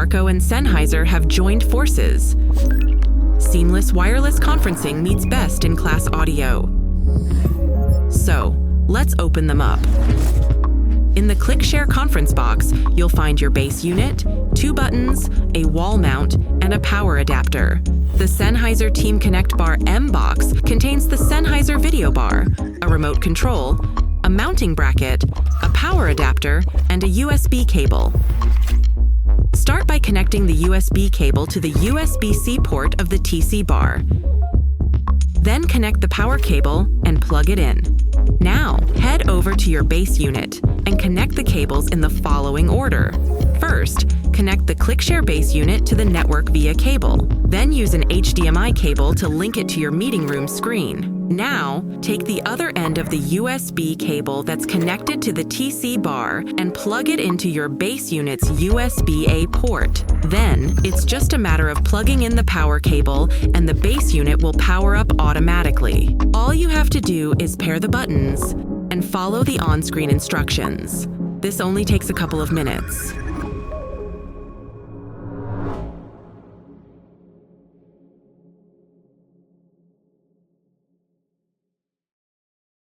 Barco and Sennheiser have joined forces. Seamless wireless conferencing meets best-in-class audio. So, let's open them up. In the ClickShare conference box, you'll find your base unit, 2 buttons, a wall mount, and a power adapter. The Sennheiser TeamConnect Bar M box contains the Sennheiser video bar, a remote control, a mounting bracket, a power adapter, and a USB cable. Start by connecting the USB cable to the USB-C port of the TC bar. Then connect the power cable and plug it in. Now, head over to your base unit and connect the cables in the following order. First, connect the ClickShare base unit to the network via cable. Then use an HDMI cable to link it to your meeting room screen. Now, take the other end of the USB cable that's connected to the TC bar and plug it into your base unit's USB-A port. Then, it's just a matter of plugging in the power cable and the base unit will power up automatically. All you have to do is pair the buttons and follow the on-screen instructions. This only takes a couple of minutes.